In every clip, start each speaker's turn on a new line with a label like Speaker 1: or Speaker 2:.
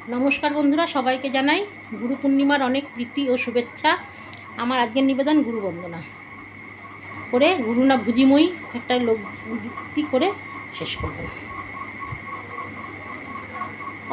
Speaker 1: নমস্কার বন্ধুরা, সবাইকে জানাই গুরু পূর্ণিমার অনেক প্রীতি ও শুভেচ্ছা। আমার আজকের নিবেদন গুরু বন্দনা করে গুরু না ভুজিময়ী একটা লোকগীতি করে শেষ করব।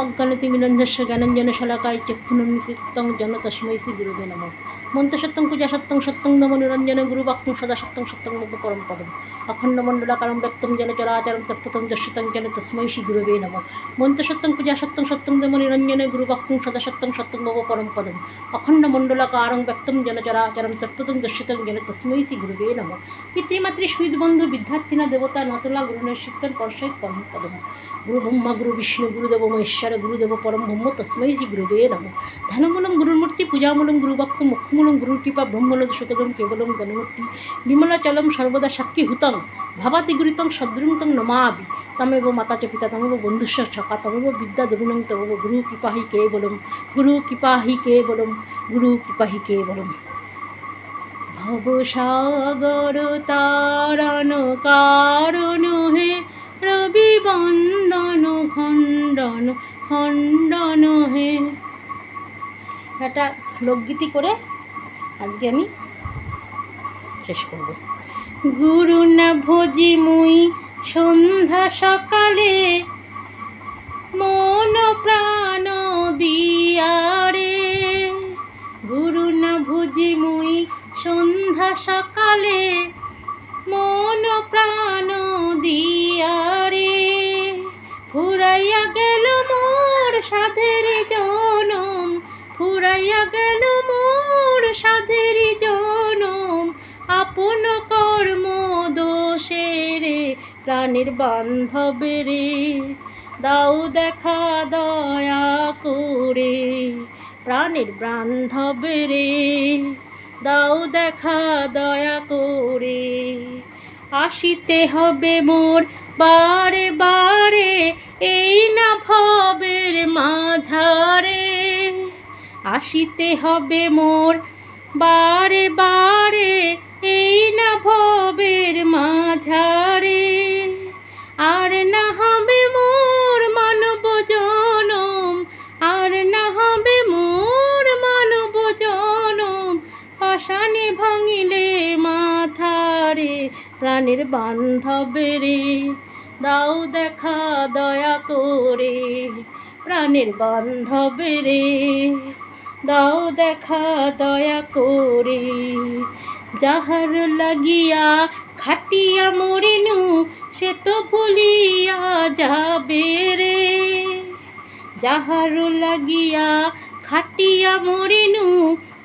Speaker 1: অজ্ঞানতিমিরন্ধস্য জ্ঞানঞ্জন শলাকায় চক্ষুনুন্মিলিতং যেন তস্मै শ্রী গুরুবে নমঃ। মন্ত্রসত্যং পূজা সত্যং সত্যং নম নিরঞ্জন গুরুবাক্যং সদা সত্যং সত্যং নব পরম পদম। অখণ্ডমণ্ডলাকারং ব্যক্তং যেন চরাচরং তৎপথং দর্শিতং যেন তস্मै শ্রী গুরুবে নমঃ। মন্ত্রসত্যং পূজা সত্যং সত্যং নম নিরঞ্জন গুরুবাক্যং সদা সত্যং সত্যং নব পরম পদম। অখণ্ডমণ্ডলাকারং ব্যক্তং যেন চরাচরং তৎপথং দর্শিতং যেন তস্मै শ্রী গুরুবে নমঃ। পিতৃমাতৃ সুহৃদ বন্ধু বিদ্যার্থিনা দেবতা নতলা গুরুণের শীর্তন পরশৈত পরম পদম। গুরু ব্রহ্মা গুরু বিষ্ণু গুরুদেব মহেশ্বর গুরুদেব পরম ব্রহ্ম তস্मै শ্রী গুরুবে নমঃ। ধ্যানমূলং গুরুমূর্তি পূজামূলং গুরুবাক্য মুখ্যমূলং গুরুকৃপা ব্রহ্মনদ সুখদম কেবলং গণমূর্তি বিমলাচলম সর্বদা সাক্ষীভূতং ভাবাতিগুরিতং সদ্রুতং নমাবি। তমেব মাতা চ পিতা তমেব বন্ধুস্ব সখা তমেব বিদ্যা দেবিনং তমেব গুরু কৃপাহি কেবলম গুরু কৃপাহি কেবলম গুরু কৃপাহি কেবলম। ভবসাগর তারণ কারণ হে রবি বন্দন খণ্ডন খণ্ডন হে। একটা লোকগীতি করে আজকে আমি শেষ করব। গুরু না ভোজি মুই সন্ধ্যা সকালে মন প্রাণ দিয়ারে। গুরু না ভোজি মুই সন্ধ্যা সকালে মন প্রাণ দিয়ারে। ফুরাইয়া গেল মোর সাধের জনম ফুরাইয়া গেল মোর সাধের জনম। আপন কর্ম দোষে রে প্রাণের বান্ধবে রে দাও দেখা দয়া করে। প্রাণের বান্ধবে রে দাও দেখা দয়া করে। আসিতে হবে মোর বারে বারে এই না ভবের মাঝারে। আসিতে হবে মোর বারে বারে এই না ভবের মাঝারে। আর না হবে মোর মানব জনম আর না হবে মোর মানব জনম। পাষাণে ভাঙিলে মাথারে প্রাণের বান্ধবে রে দাও দেখা দয়া করে। প্রাণের বান্ধবে রে দাও দেখা দয়া করে। যাহার লাগিয়া খাটিয়া মরিনু সে তো ভুলিয়া যাবে রে। যাহার লাগিয়া খাটিয়া মরিনু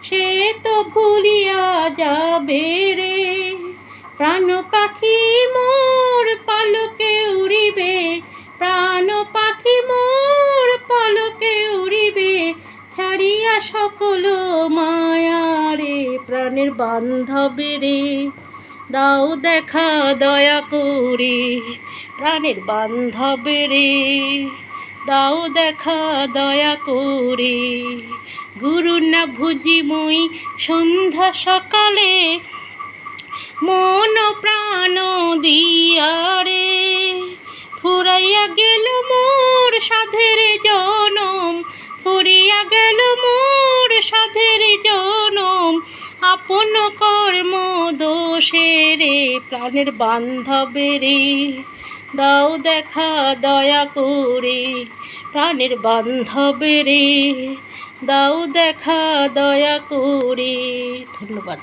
Speaker 1: সে তো ভুলিয়া যাবে রে। প্রাণ পাখি মোর পালকে উড়িবে প্রাণ পাখি মোর পালকে উড়িবে। ছাড়িয়া সকল মায়া রে প্রাণের বান্ধবে রে দাও দেখা দয়া করে। প্রাণের বান্ধবে রে দাও দেখা দয়া করে। গুরু না ভুজি মুই সন্ধ্যা সকালে মন প্রাণ দিয়ারে। ফুরাইয়া গেল মোর সাধের জনম ফুরিয়া গেল মোর সাধের জনম। আপন কর্ম দোষে রে প্রাণের বান্ধবে রে দাও দেখা দয়া করে। প্রাণের বান্ধবে রে দাও দেখা দয়া করে। ধন্যবাদ।